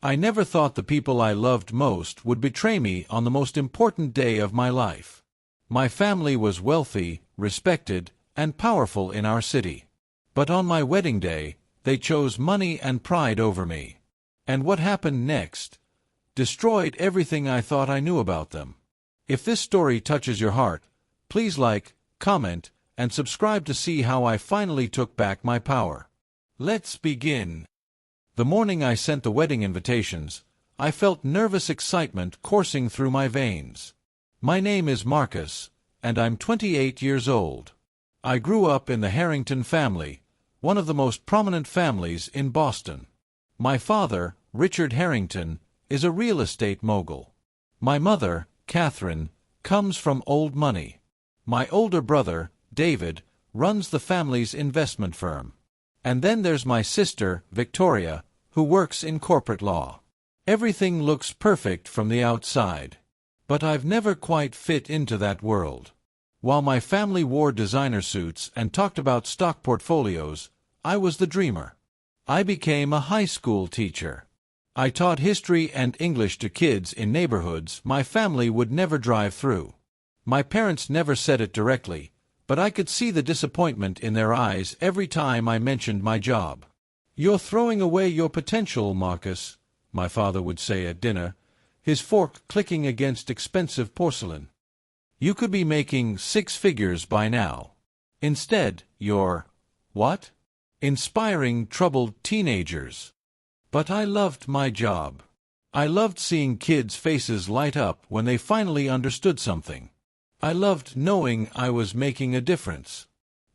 I never thought the people I loved most would betray me on the most important day of my life. My family was wealthy, respected, and powerful in our city. But on my wedding day, they chose money and pride over me. And what happened next destroyed everything I thought I knew about them. If this story touches your heart, please like, comment, and subscribe to see how I finally took back my power. Let's begin. The morning I sent the wedding invitations, I felt nervous excitement coursing through my veins. My name is Marcus, and I'm 28 years old. I grew up in the Harrington family, one of the most prominent families in Boston. My father, Richard Harrington, is a real estate mogul. My mother, Catherine, comes from old money. My older brother, David, runs the family's investment firm. And then there's my sister, Victoria, who works in corporate law. Everything looks perfect from the outside. But I've never quite fit into that world. While my family wore designer suits and talked about stock portfolios, I was the dreamer. I became a high school teacher. I taught history and English to kids in neighborhoods my family would never drive through. My parents never said it directly, but I could see the disappointment in their eyes every time I mentioned my job. "You're throwing away your potential, Marcus," my father would say at dinner, his fork clicking against expensive porcelain. "You could be making 6 figures by now. Instead, you're, what? Inspiring troubled teenagers." But I loved my job. I loved seeing kids' faces light up when they finally understood something. I loved knowing I was making a difference.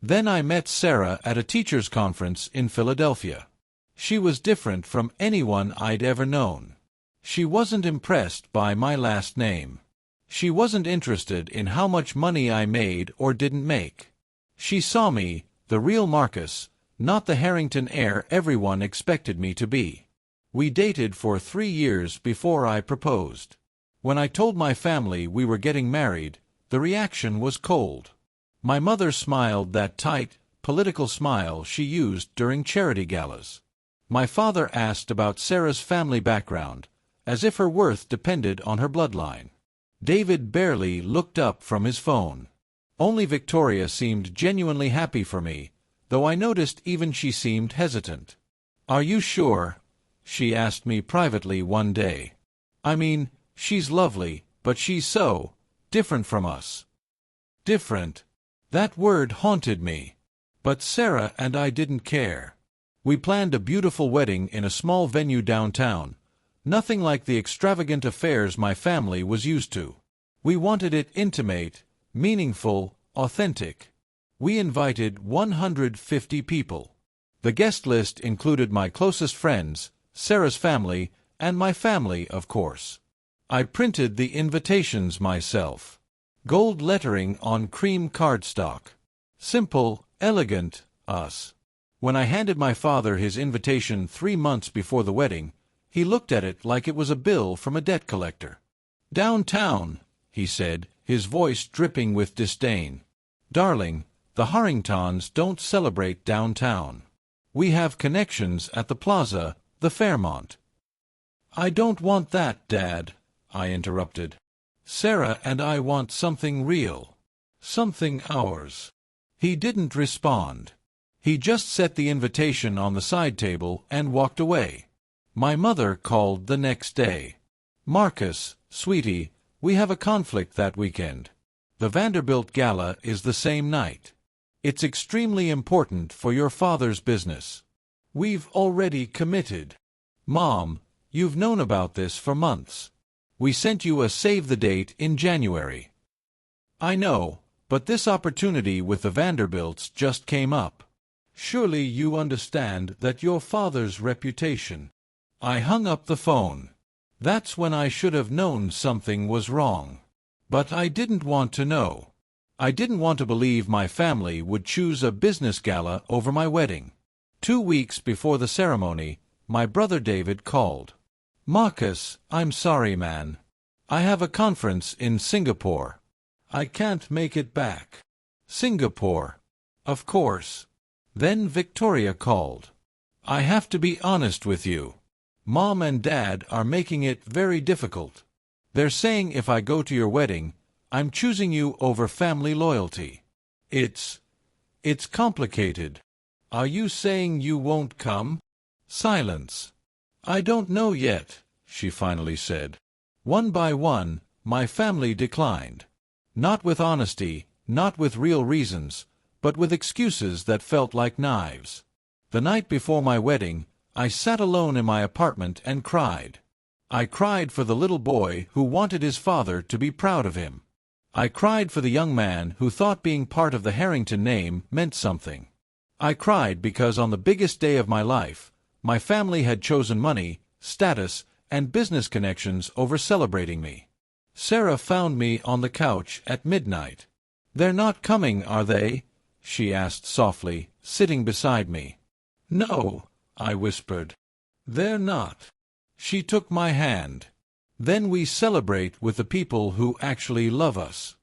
Then I met Sarah at a teachers' conference in Philadelphia. She was different from anyone I'd ever known. She wasn't impressed by my last name. She wasn't interested in how much money I made or didn't make. She saw me, the real Marcus, not the Harrington heir everyone expected me to be. We dated for 3 years before I proposed. When I told my family we were getting married, the reaction was cold. My mother smiled that tight, political smile she used during charity galas. My father asked about Sarah's family background, as if her worth depended on her bloodline. David barely looked up from his phone. Only Victoria seemed genuinely happy for me, though I noticed even she seemed hesitant. "Are you sure?" she asked me privately one day. "I mean, she's lovely, but she's so different from us." Different. That word haunted me. But Sarah and I didn't care. We planned a beautiful wedding in a small venue downtown, nothing like the extravagant affairs my family was used to. We wanted it intimate, meaningful, authentic. We invited 150 people. The guest list included my closest friends, Sarah's family, and my family, of course. I printed the invitations myself. Gold lettering on cream cardstock. Simple, elegant, us. When I handed my father his invitation 3 months before the wedding, he looked at it like it was a bill from a debt collector. "Downtown," he said, his voice dripping with disdain. "Darling, the Harringtons don't celebrate downtown. We have connections at the Plaza, the Fairmont." "I don't want that, Dad," I interrupted. "Sarah and I want something real. Something ours." He didn't respond. He just set the invitation on the side table and walked away. My mother called the next day. "Marcus, sweetie, we have a conflict that weekend. The Vanderbilt Gala is the same night. It's extremely important for your father's business. We've already committed." "Mom, you've known about this for months. We sent you a save-the-date in January." "I know, but this opportunity with the Vanderbilts just came up. Surely you understand that your father's reputation." I hung up the phone. That's when I should have known something was wrong. But I didn't want to know. I didn't want to believe my family would choose a business gala over my wedding. 2 weeks before the ceremony, my brother David called. "Marcus, I'm sorry, man. I have a conference in Singapore. I can't make it back." "Singapore. Of course." Then Victoria called. "I have to be honest with you. Mom and Dad are making it very difficult. They're saying if I go to your wedding, I'm choosing you over family loyalty. It's complicated. Are you saying you won't come? Silence. I don't know yet, she finally said. One by one, my family declined. Not with honesty, not with real reasons, but with excuses that felt like knives. The night before my wedding, I sat alone in my apartment and cried. I cried for the little boy who wanted his father to be proud of him. I cried for the young man who thought being part of the Harrington name meant something. I cried because on the biggest day of my life, my family had chosen money, status, and business connections over celebrating me. Sarah found me on the couch at midnight. "They're not coming, are they?" she asked softly, sitting beside me. "No," I whispered. "They're not." She took my hand. "Then we celebrate with the people who actually love us.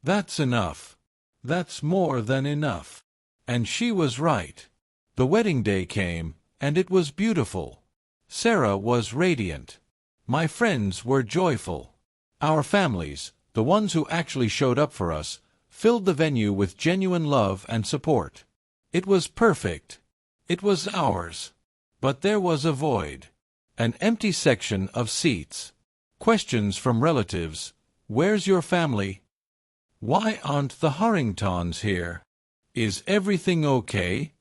That's enough. That's more than enough." And she was right. The wedding day came, and it was beautiful. Sarah was radiant. My friends were joyful. Our families, the ones who actually showed up for us, filled the venue with genuine love and support. It was perfect. It was ours. But there was a void. An empty section of seats. Questions from relatives. "Where's your family? Why aren't the Harringtons here? Is everything okay?"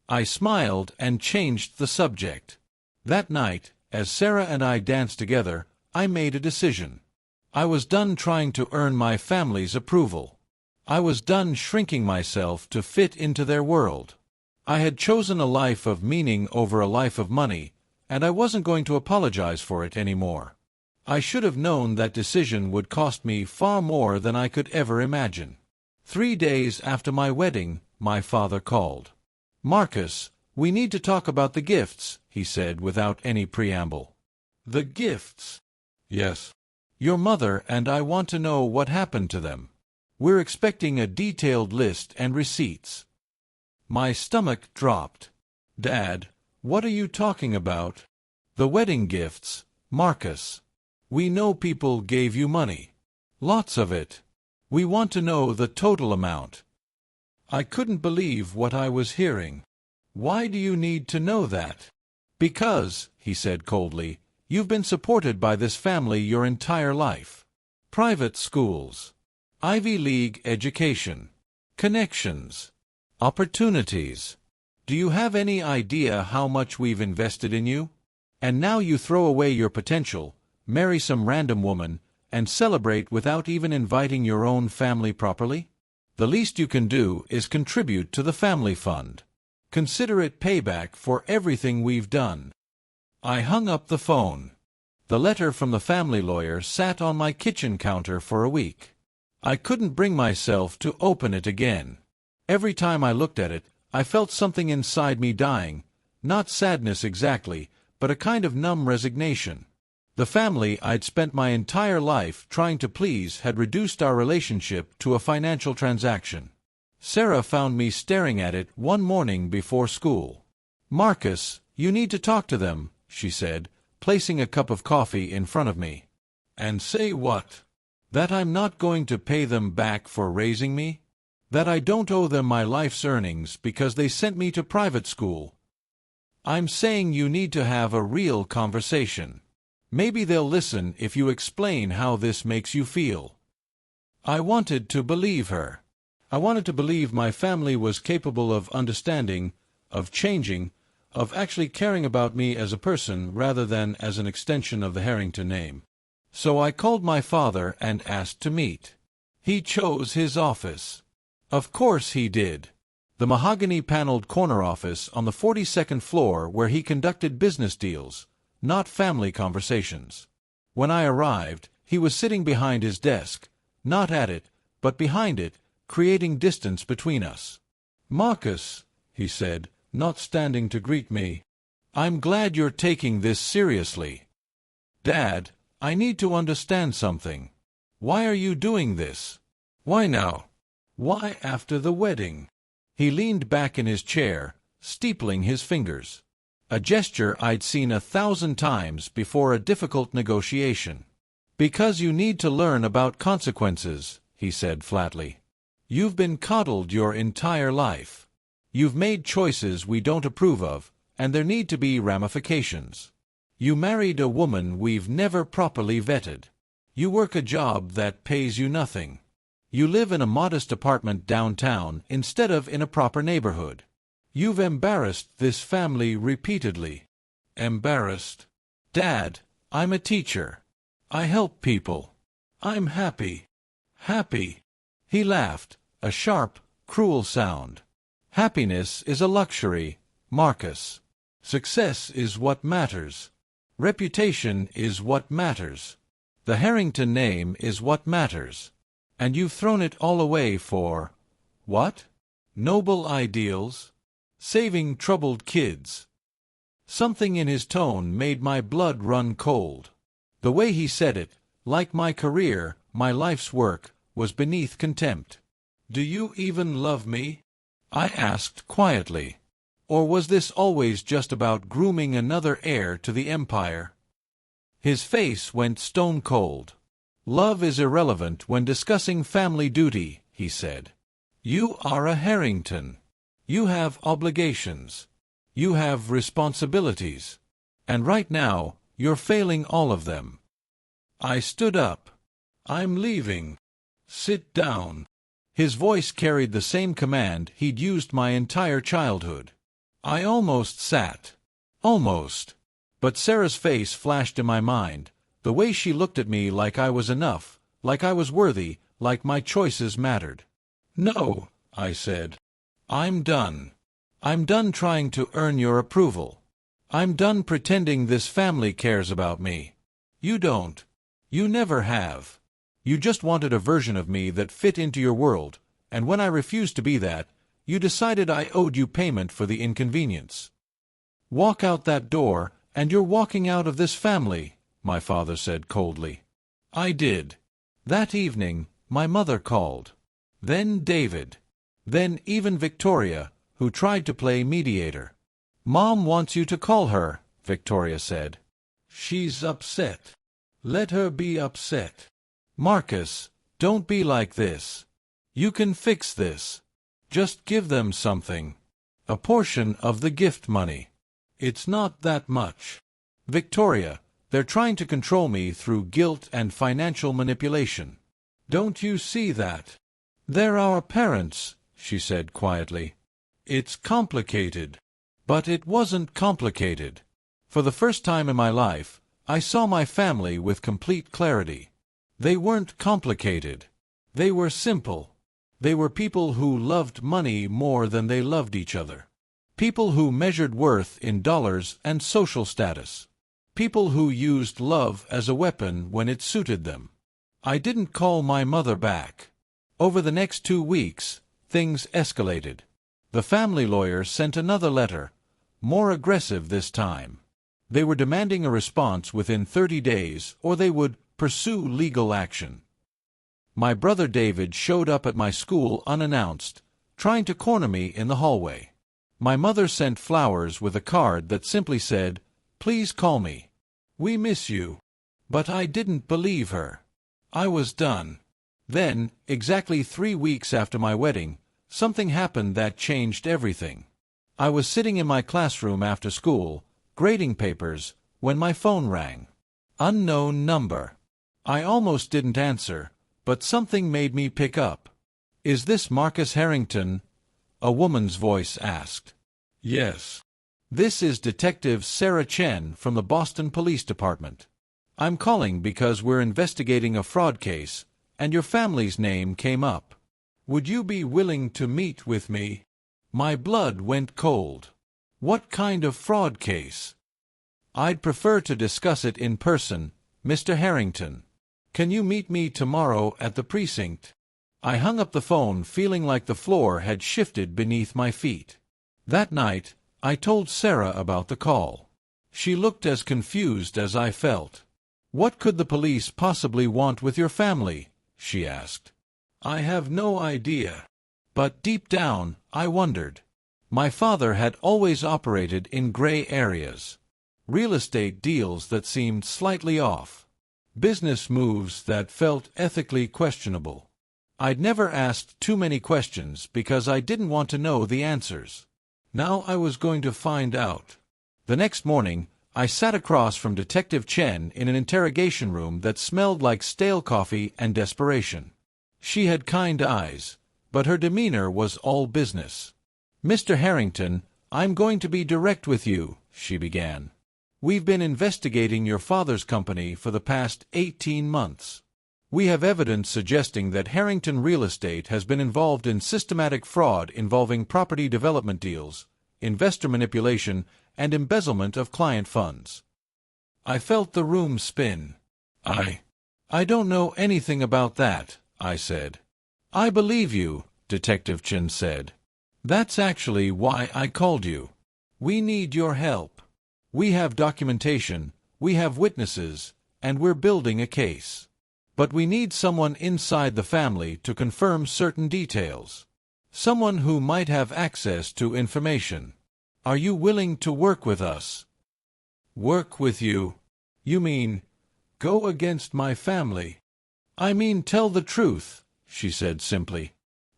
I smiled and changed the subject. That night, as Sarah and I danced together, I made a decision. I was done trying to earn my family's approval. I was done shrinking myself to fit into their world. I had chosen a life of meaning over a life of money, and I wasn't going to apologize for it anymore. I should have known that decision would cost me far more than I could ever imagine. 3 days after my wedding, my father called. "Marcus, we need to talk about the gifts," he said without any preamble. "The gifts?" "Yes. Your mother and I want to know what happened to them. We're expecting a detailed list and receipts." My stomach dropped. "Dad, what are you talking about?" "The wedding gifts, Marcus. We know people gave you money. Lots of it. We want to know the total amount." I couldn't believe what I was hearing. "Why do you need to know that?" "Because," he said coldly, "you've been supported by this family your entire life. Private schools, Ivy League education, connections, opportunities. Do you have any idea how much we've invested in you? And now you throw away your potential, marry some random woman, and celebrate without even inviting your own family properly? The least you can do is contribute to the family fund. Consider it payback for everything we've done." I hung up the phone. The letter from the family lawyer sat on my kitchen counter for a week. I couldn't bring myself to open it again. Every time I looked at it, I felt something inside me dying, not sadness exactly, but a kind of numb resignation. The family I'd spent my entire life trying to please had reduced our relationship to a financial transaction. Sarah found me staring at it one morning before school. "Marcus, you need to talk to them," she said, placing a cup of coffee in front of me. "And say what? That I'm not going to pay them back for raising me? That I don't owe them my life's earnings because they sent me to private school? I'm saying you need to have a real conversation. Maybe they'll listen if you explain how this makes you feel." I wanted to believe her. I wanted to believe my family was capable of understanding, of changing, of actually caring about me as a person rather than as an extension of the Harrington name. So I called my father and asked to meet. He chose his office. Of course he did. The mahogany-paneled corner office on the 42nd floor where he conducted business deals, not family conversations. When I arrived, he was sitting behind his desk, not at it, but behind it, creating distance between us. "Marcus," he said, not standing to greet me, "I'm glad you're taking this seriously." "Dad, I need to understand something. Why are you doing this? Why now? Why after the wedding?" He leaned back in his chair, steepling his fingers. a gesture I'd seen 1,000 times before a difficult negotiation. "Because you need to learn about consequences," he said flatly. "You've been coddled your entire life. You've made choices we don't approve of, and there need to be ramifications. You married a woman we've never properly vetted. You work a job that pays you nothing. You live in a modest apartment downtown instead of in a proper neighborhood. You've embarrassed this family repeatedly." "Embarrassed? Dad, I'm a teacher. I help people. I'm happy. Happy." He laughed, a sharp, cruel sound. "Happiness is a luxury, Marcus. Success is what matters. Reputation is what matters. The Harrington name is what matters. And you've thrown it all away for, what? Noble ideals? Saving troubled kids." Something in his tone made my blood run cold. The way he said it, like my career, my life's work, was beneath contempt. "Do you even love me?" I asked quietly. "Or was this always just about grooming another heir to the empire?" His face went stone cold. "Love is irrelevant when discussing family duty," he said. "You are a Harrington. You have obligations. You have responsibilities. And right now, you're failing all of them." I stood up. "I'm leaving. Sit down." His voice carried the same command he'd used my entire childhood. I almost sat. Almost. But Sarah's face flashed in my mind, the way she looked at me like I was enough, like I was worthy, like my choices mattered. "No," I said. "I'm done. I'm done trying to earn your approval. I'm done pretending this family cares about me. You don't. You never have. You just wanted a version of me that fit into your world, and when I refused to be that, you decided I owed you payment for the inconvenience. Walk out that door, and you're walking out of this family," my father said coldly. I did. That evening, my mother called. Then David. Then even Victoria, who tried to play mediator. "Mom wants you to call her," Victoria said. "She's upset. Let her be upset. Marcus, don't be like this. You can fix this. Just give them something. A portion of the gift money. It's not that much. Victoria, they're trying to control me through guilt and financial manipulation. Don't you see that? They're our parents," she said quietly. "It's complicated." But it wasn't complicated. For the first time in my life, I saw my family with complete clarity. They weren't complicated. They were simple. They were people who loved money more than they loved each other. People who measured worth in dollars and social status. People who used love as a weapon when it suited them. I didn't call my mother back. Over the next 2 weeks, things escalated. The family lawyer sent another letter, more aggressive this time. They were demanding a response within 30 days, or they would pursue legal action. My brother David showed up at my school unannounced, trying to corner me in the hallway. My mother sent flowers with a card that simply said, "Please call me. We miss you." But I didn't believe her. I was done. Then, exactly 3 weeks after my wedding, something happened that changed everything. I was sitting in my classroom after school, grading papers, when my phone rang. Unknown number. I almost didn't answer, but something made me pick up. "Is this Marcus Harrington?" a woman's voice asked. "Yes." "This is Detective Sarah Chen from the Boston Police Department. I'm calling because we're investigating a fraud case, and your family's name came up. Would you be willing to meet with me?" My blood went cold. What kind of fraud case? "I'd prefer to discuss it in person, Mr. Harrington. Can you meet me tomorrow at the precinct?" I hung up the phone feeling like the floor had shifted beneath my feet. That night, I told Sarah about the call. She looked as confused as I felt. "What could the police possibly want with your family?" she asked. "I have no idea. But deep down, I wondered. My father had always operated in gray areas. Real estate deals that seemed slightly off. Business moves that felt ethically questionable. I'd never asked too many questions because I didn't want to know the answers. Now I was going to find out. The next morning, I sat across from Detective Chen in an interrogation room that smelled like stale coffee and desperation. She had kind eyes, but her demeanor was all business. "Mr. Harrington, I'm going to be direct with you," she began. "We've been investigating your father's company for the past 18 months. We have evidence suggesting that Harrington Real Estate has been involved in systematic fraud involving property development deals, investor manipulation, and embezzlement of client funds." I felt the room spin. I don't know anything about that," I said. "I believe you," Detective Chen said. "That's actually why I called you. We need your help. We have documentation, we have witnesses, and we're building a case. But we need someone inside the family to confirm certain details. Someone who might have access to information. Are you willing to work with us?" "Work with you? You mean, go against my family?" "I mean tell the truth," she said simply.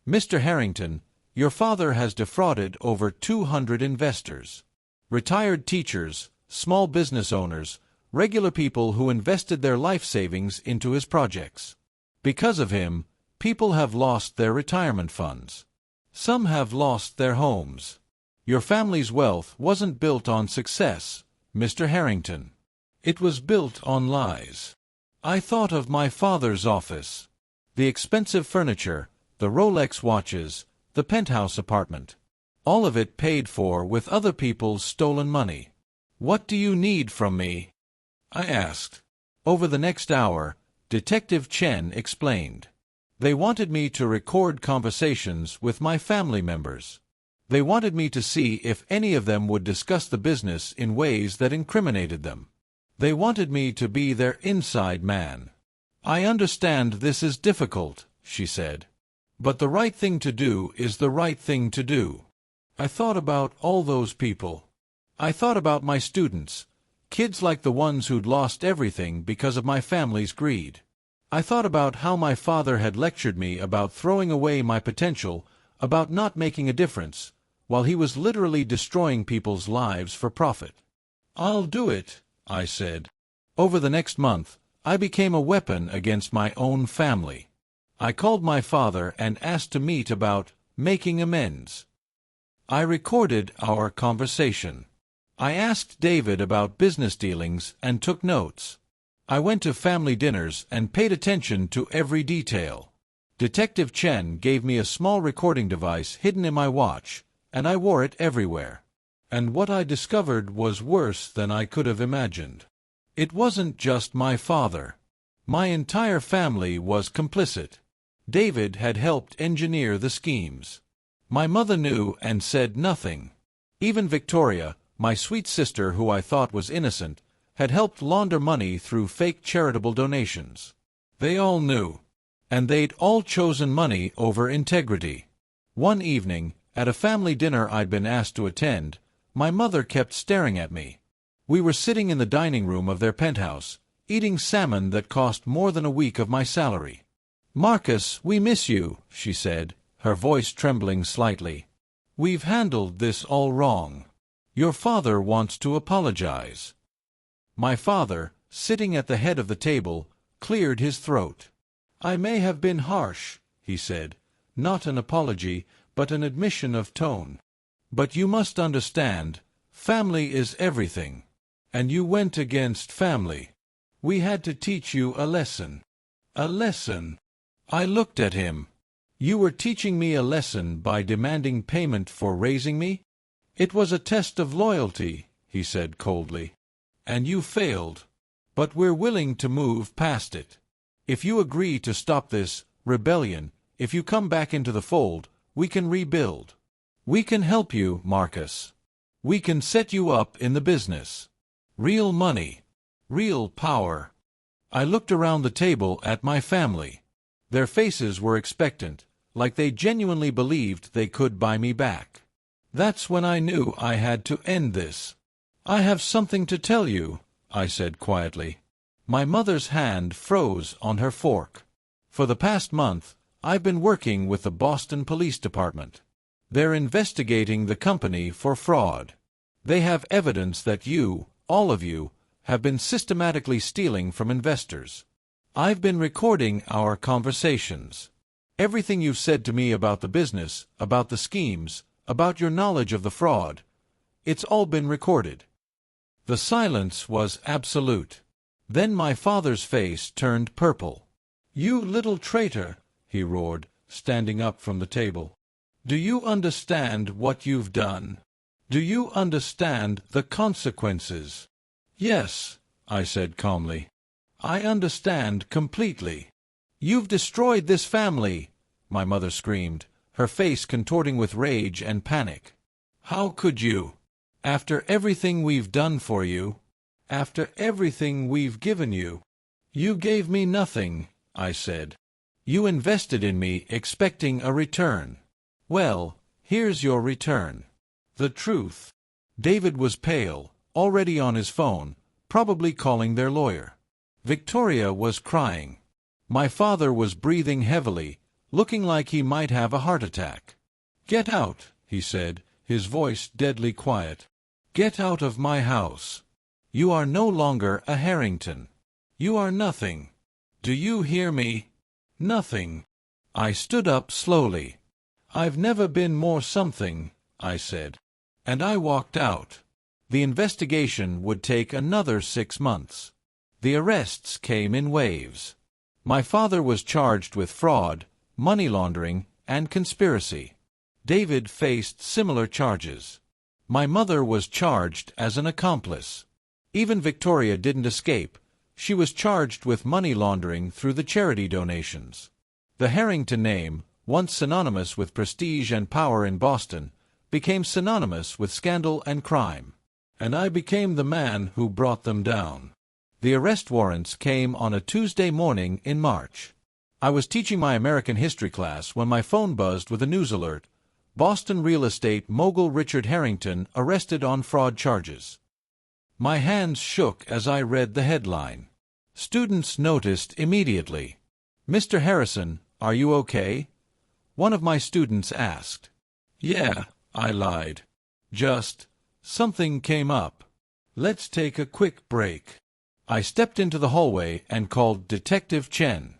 "Mr. Harrington, your father has defrauded over 200 investors. Retired teachers, small business owners, regular people who invested their life savings into his projects. Because of him, people have lost their retirement funds. Some have lost their homes. Your family's wealth wasn't built on success, Mr. Harrington. It was built on lies. I thought of my father's office. The expensive furniture, the Rolex watches, the penthouse apartment. All of it paid for with other people's stolen money. What do you need from me?" I asked. Over the next hour, Detective Chen explained. They wanted me to record conversations with my family members. They wanted me to see if any of them would discuss the business in ways that incriminated them. They wanted me to be their inside man. "I understand this is difficult," she said. "But the right thing to do is the right thing to do." I thought about all those people. I thought about my students, kids like the ones who'd lost everything because of my family's greed. I thought about how my father had lectured me about throwing away my potential, about not making a difference, while he was literally destroying people's lives for profit. "I'll do it," I said. Over the next month, I became a weapon against my own family. I called my father and asked to meet about making amends. I recorded our conversation. I asked David about business dealings and took notes. I went to family dinners and paid attention to every detail. Detective Chen gave me a small recording device hidden in my watch, and I wore it everywhere. And what I discovered was worse than I could have imagined. It wasn't just my father. My entire family was complicit. David had helped engineer the schemes. My mother knew and said nothing. Even Victoria, my sweet sister who I thought was innocent, had helped launder money through fake charitable donations. They all knew. And they'd all chosen money over integrity. One evening, at a family dinner I'd been asked to attend, my mother kept staring at me. We were sitting in the dining room of their penthouse, eating salmon that cost more than a week of my salary. "Marcus, we miss you," she said, her voice trembling slightly. "We've handled this all wrong. Your father wants to apologize." My father, sitting at the head of the table, cleared his throat. "I may have been harsh," he said, "not an apology, but an admission of tone. But you must understand, family is everything. And you went against family. We had to teach you a lesson." "A lesson?" I looked at him. "You were teaching me a lesson by demanding payment for raising me?" "It was a test of loyalty," he said coldly. "And you failed. But we're willing to move past it. If you agree to stop this rebellion, if you come back into the fold, we can rebuild. We can help you, Marcus. We can set you up in the business. Real money. Real power." I looked around the table at my family. Their faces were expectant, like they genuinely believed they could buy me back. That's when I knew I had to end this. "I have something to tell you," I said quietly. My mother's hand froze on her fork. "For the past month, I've been working with the Boston Police Department. They're investigating the company for fraud. They have evidence that you, all of you, have been systematically stealing from investors. I've been recording our conversations. Everything you've said to me about the business, about the schemes, about your knowledge of the fraud, it's all been recorded." The silence was absolute. Then my father's face turned purple. "You little traitor," he roared, standing up from the table. "Do you understand what you've done? Do you understand the consequences?" "Yes," I said calmly. "I understand completely." "You've destroyed this family," my mother screamed, her face contorting with rage and panic. "How could you? After everything we've done for you, after everything we've given you." "You gave me nothing," I said. "You invested in me expecting a return. Well, here's your return. The truth." David was pale, already on his phone, probably calling their lawyer. Victoria was crying. My father was breathing heavily, looking like he might have a heart attack. "Get out," he said, his voice deadly quiet. "Get out of my house. You are no longer a Harrington. You are nothing. Do you hear me? Nothing." I stood up slowly. "I've never been more something," I said. And I walked out. The investigation would take another 6 months. The arrests came in waves. My father was charged with fraud, money laundering, and conspiracy. David faced similar charges. My mother was charged as an accomplice. Even Victoria didn't escape. She was charged with money laundering through the charity donations. The Harrington name, once synonymous with prestige and power in Boston, became synonymous with scandal and crime. And I became the man who brought them down. The arrest warrants came on a Tuesday morning in March. I was teaching my American history class when my phone buzzed with a news alert. Boston real estate mogul Richard Harrington arrested on fraud charges. My hands shook as I read the headline. Students noticed immediately. "Mr. Harrison, are you okay?" One of my students asked. "Yeah," I lied. "Just, something came up. Let's take a quick break." I stepped into the hallway and called Detective Chen.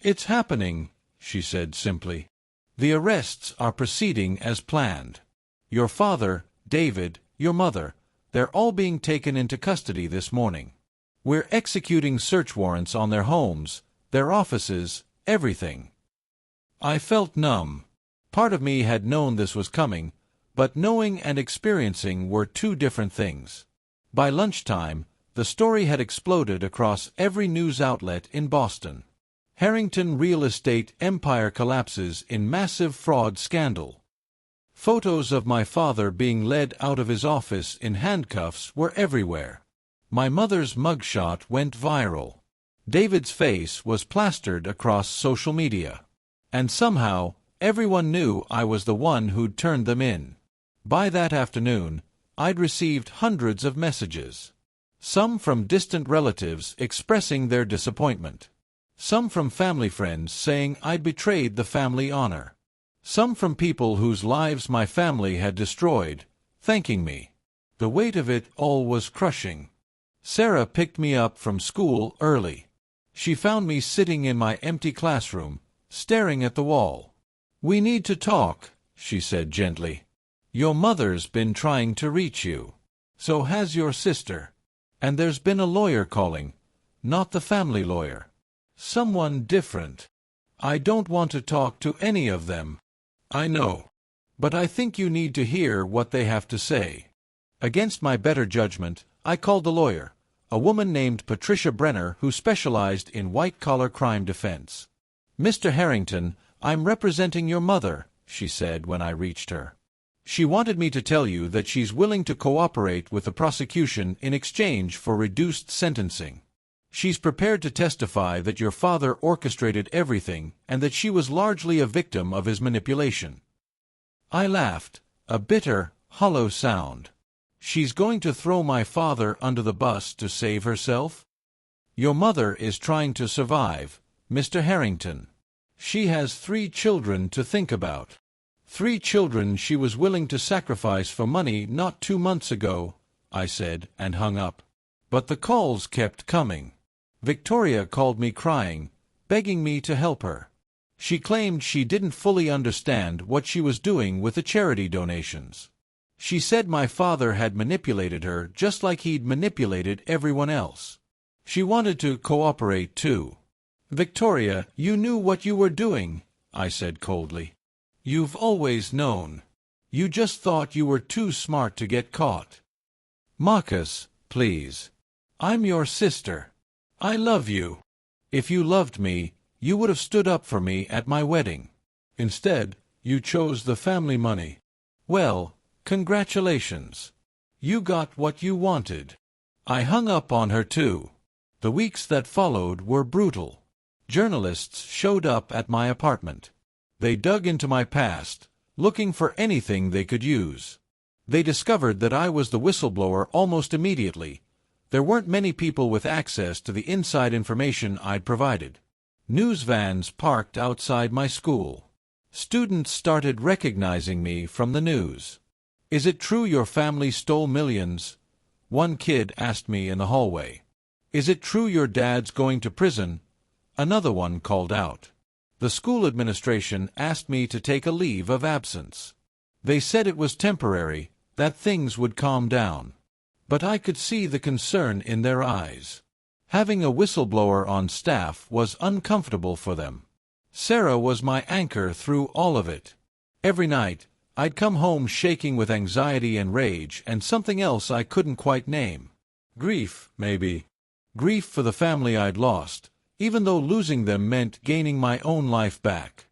"It's happening," she said simply. "The arrests are proceeding as planned. Your father, David, your mother, they're all being taken into custody this morning. We're executing search warrants on their homes, their offices, everything." I felt numb. Part of me had known this was coming, but knowing and experiencing were two different things. By lunchtime, the story had exploded across every news outlet in Boston. Harrington real estate empire collapses in massive fraud scandal. Photos of my father being led out of his office in handcuffs were everywhere. My mother's mugshot went viral. David's face was plastered across social media. And somehow, everyone knew I was the one who'd turned them in. By that afternoon, I'd received hundreds of messages. Some from distant relatives expressing their disappointment. Some from family friends saying I'd betrayed the family honor. Some from people whose lives my family had destroyed, thanking me. The weight of it all was crushing. Sarah picked me up from school early. She found me sitting in my empty classroom, staring at the wall. "We need to talk," she said gently. "Your mother's been trying to reach you. So has your sister. And there's been a lawyer calling. Not the family lawyer. Someone different. I don't want to talk to any of them. I know. But I think you need to hear what they have to say." Against my better judgment, I called the lawyer, a woman named Patricia Brenner who specialized in white-collar crime defense. "Mr. Harrington, I'm representing your mother," she said when I reached her. "She wanted me to tell you that she's willing to cooperate with the prosecution in exchange for reduced sentencing. She's prepared to testify that your father orchestrated everything and that she was largely a victim of his manipulation." I laughed. A bitter, hollow sound. She's going to throw my father under the bus to save herself? Your mother is trying to survive, Mr. Harrington. She has 3 children to think about. 3 children she was willing to sacrifice for money not 2 months ago, I said, and hung up. But the calls kept coming. Victoria called me crying, begging me to help her. She claimed she didn't fully understand what she was doing with the charity donations. She said my father had manipulated her just like he'd manipulated everyone else. She wanted to cooperate too. Victoria, you knew what you were doing, I said coldly. You've always known. You just thought you were too smart to get caught. Marcus, please. I'm your sister. I love you. If you loved me, you would have stood up for me at my wedding. Instead, you chose the family money. Well, congratulations. You got what you wanted. I hung up on her too. The weeks that followed were brutal. Journalists showed up at my apartment. They dug into my past, looking for anything they could use. They discovered that I was the whistleblower almost immediately. There weren't many people with access to the inside information I'd provided. News vans parked outside my school. Students started recognizing me from the news. Is it true your family stole millions? One kid asked me in the hallway. Is it true your dad's going to prison? Another one called out. The school administration asked me to take a leave of absence. They said it was temporary, that things would calm down. But I could see the concern in their eyes. Having a whistleblower on staff was uncomfortable for them. Sarah was my anchor through all of it. Every night, I'd come home shaking with anxiety and rage and something else I couldn't quite name. Grief, maybe. Grief for the family I'd lost, even though losing them meant gaining my own life back.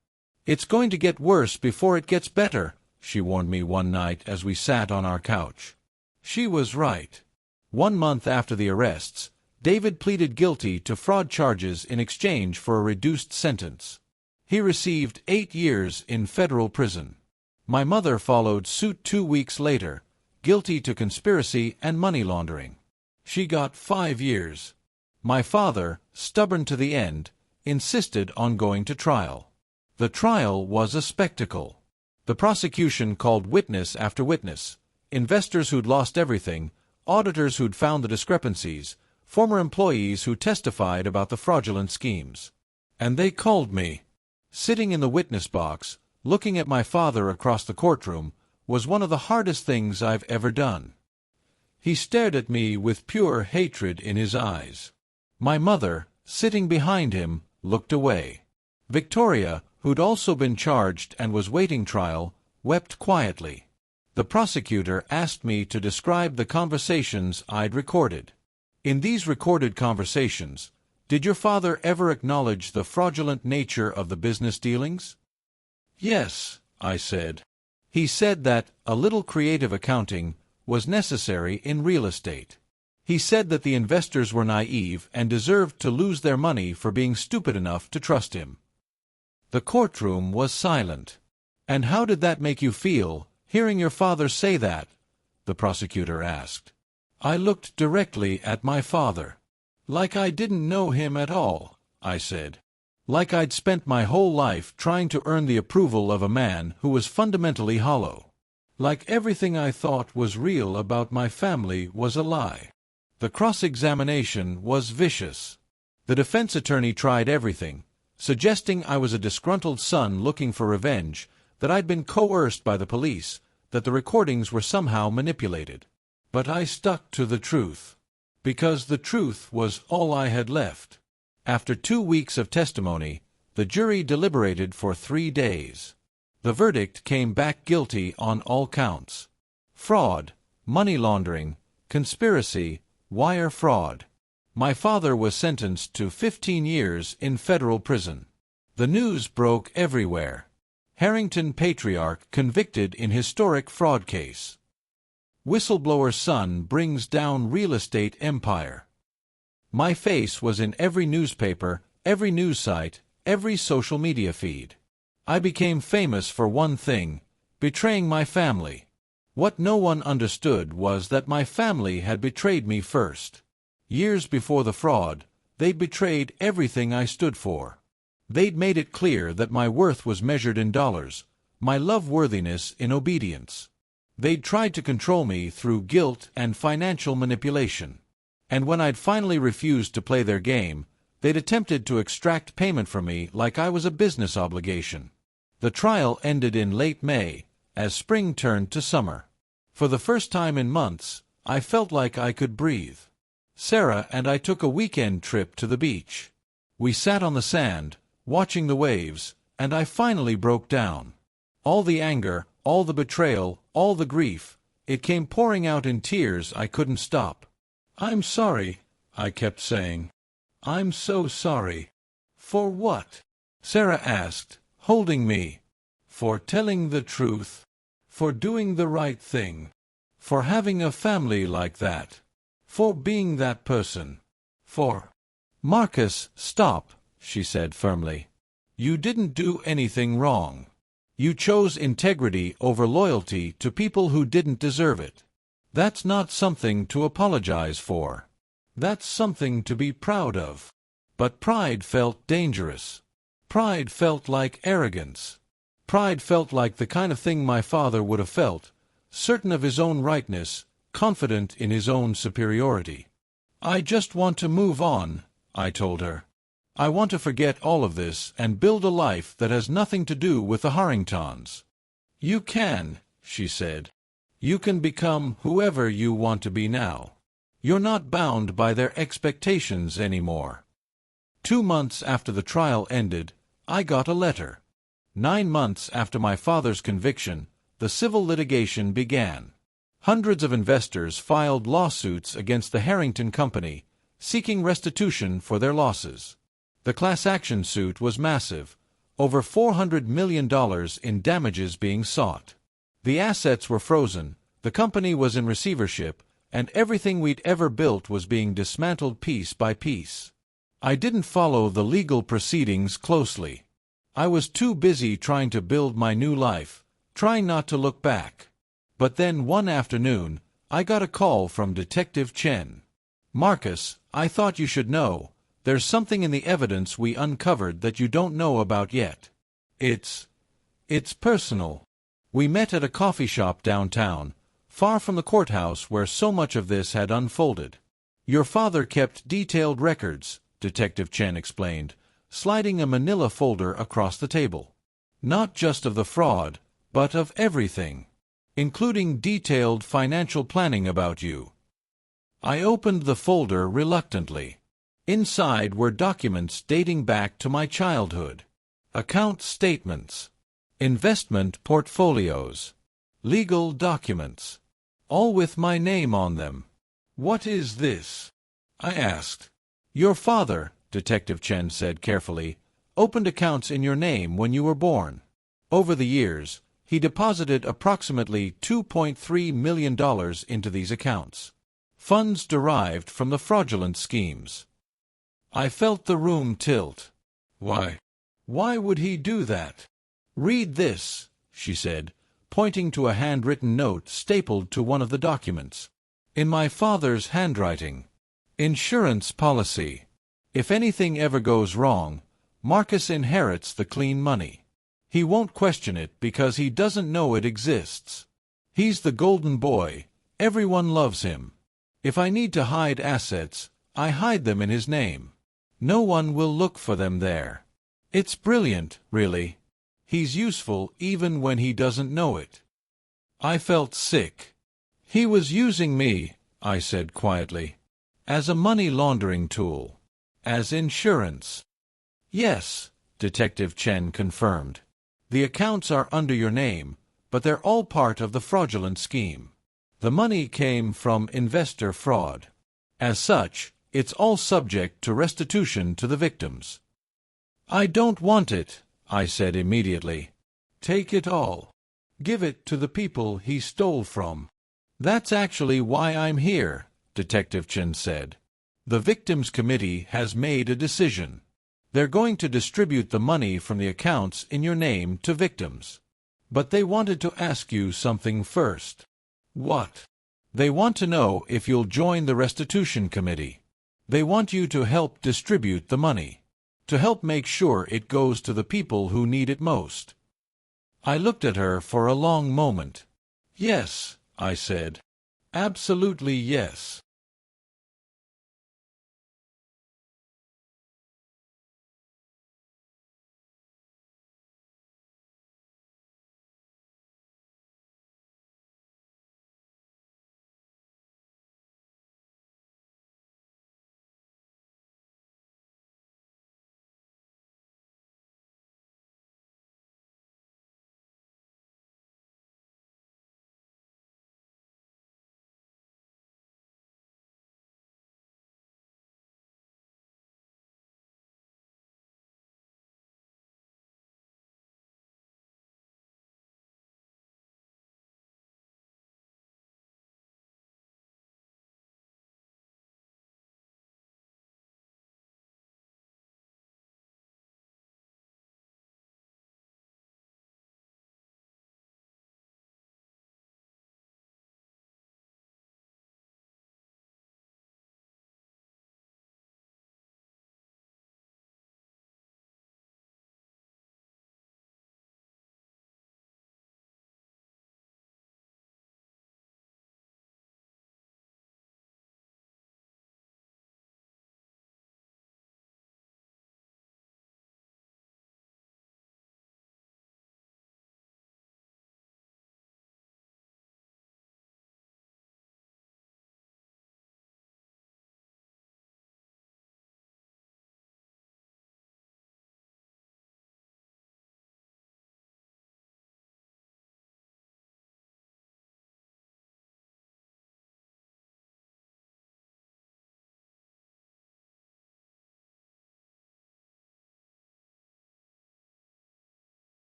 It's going to get worse before it gets better, she warned me one night as we sat on our couch. She was right. 1 month after the arrests, David pleaded guilty to fraud charges in exchange for a reduced sentence. He received 8 years in federal prison. My mother followed suit 2 weeks later, guilty to conspiracy and money laundering. She got 5 years. My father, stubborn to the end, insisted on going to trial. The trial was a spectacle. The prosecution called witness after witness, investors who'd lost everything, auditors who'd found the discrepancies, former employees who testified about the fraudulent schemes. And they called me. Sitting in the witness box, looking at my father across the courtroom, was one of the hardest things I've ever done. He stared at me with pure hatred in his eyes. My mother, sitting behind him, looked away. Victoria, who'd also been charged and was waiting trial, wept quietly. The prosecutor asked me to describe the conversations I'd recorded. In these recorded conversations, did your father ever acknowledge the fraudulent nature of the business dealings? Yes, I said. He said that a little creative accounting was necessary in real estate. He said that the investors were naive and deserved to lose their money for being stupid enough to trust him. The courtroom was silent. And how did that make you feel, hearing your father say that? The prosecutor asked. I looked directly at my father. Like I didn't know him at all, I said. Like I'd spent my whole life trying to earn the approval of a man who was fundamentally hollow. Like everything I thought was real about my family was a lie. The cross-examination was vicious. The defense attorney tried everything, suggesting I was a disgruntled son looking for revenge, that I'd been coerced by the police, that the recordings were somehow manipulated. But I stuck to the truth. Because the truth was all I had left. After 2 weeks of testimony, the jury deliberated for 3 days. The verdict came back guilty on all counts. Fraud, money laundering, conspiracy, wire fraud. My father was sentenced to 15 years in federal prison. The news broke everywhere. Harrington patriarch convicted in historic fraud case. Whistleblower son brings down real estate empire. My face was in every newspaper, every news site, every social media feed. I became famous for one thing, betraying my family. What no one understood was that my family had betrayed me first. Years before the fraud, they'd betrayed everything I stood for. They'd made it clear that my worth was measured in dollars, my love-worthiness in obedience. They'd tried to control me through guilt and financial manipulation. And when I'd finally refused to play their game, they'd attempted to extract payment from me like I was a business obligation. The trial ended in late May, as spring turned to summer. For the first time in months, I felt like I could breathe. Sarah and I took a weekend trip to the beach. We sat on the sand, watching the waves, and I finally broke down. All the anger, all the betrayal, all the grief, it came pouring out in tears I couldn't stop. "I'm sorry," I kept saying. "I'm so sorry." "For what?" Sarah asked, holding me. "For telling the truth. For doing the right thing. For having a family like that. For being that person. For—" "Marcus, stop," she said firmly. "You didn't do anything wrong. You chose integrity over loyalty to people who didn't deserve it. That's not something to apologize for. That's something to be proud of." But pride felt dangerous. Pride felt like arrogance. Pride felt like the kind of thing my father would have felt, certain of his own rightness, confident in his own superiority. "I just want to move on," I told her. "I want to forget all of this and build a life that has nothing to do with the Harringtons." "You can," she said. "You can become whoever you want to be now. You're not bound by their expectations anymore." 2 months after the trial ended, I got a letter. 9 months after my father's conviction, the civil litigation began. Hundreds of investors filed lawsuits against the Harrington Company, seeking restitution for their losses. The class action suit was massive, over $400 million in damages being sought. The assets were frozen, the company was in receivership, and everything we'd ever built was being dismantled piece by piece. I didn't follow the legal proceedings closely. I was too busy trying to build my new life, trying not to look back. But then one afternoon, I got a call from Detective Chen. "Marcus, I thought you should know. There's something in the evidence we uncovered that you don't know about yet. It's personal." We met at a coffee shop downtown, far from the courthouse where so much of this had unfolded. "Your father kept detailed records," Detective Chen explained, sliding a manila folder across the table. "Not just of the fraud, but of everything, including detailed financial planning about you." I opened the folder reluctantly. Inside were documents dating back to my childhood. Account statements, investment portfolios, legal documents, all with my name on them. "What is this?" I asked. "Your father," Detective Chen said carefully, "opened accounts in your name when you were born. Over the years, he deposited approximately $2.3 million into these accounts. Funds derived from the fraudulent schemes." I felt the room tilt. "Why? Why would he do that?" "Read this," she said, pointing to a handwritten note stapled to one of the documents. "In my father's handwriting. Insurance policy. If anything ever goes wrong, Marcus inherits the clean money. He won't question it because he doesn't know it exists. He's the golden boy. Everyone loves him. If I need to hide assets, I hide them in his name. No one will look for them there. It's brilliant, really. He's useful even when he doesn't know it." I felt sick. "He was using me," I said quietly, "as a money laundering tool. As insurance." "Yes," Detective Chen confirmed. "The accounts are under your name, but they're all part of the fraudulent scheme. The money came from investor fraud. As such, it's all subject to restitution to the victims." "I don't want it," I said immediately. "Take it all. Give it to the people he stole from." "That's actually why I'm here," Detective Chen said. "The Victims Committee has made a decision. They're going to distribute the money from the accounts in your name to victims. But they wanted to ask you something first. What? They want to know if you'll join the restitution committee. They want you to help distribute the money, to help make sure it goes to the people who need it most. I looked at her for a long moment. Yes, I said. Absolutely yes.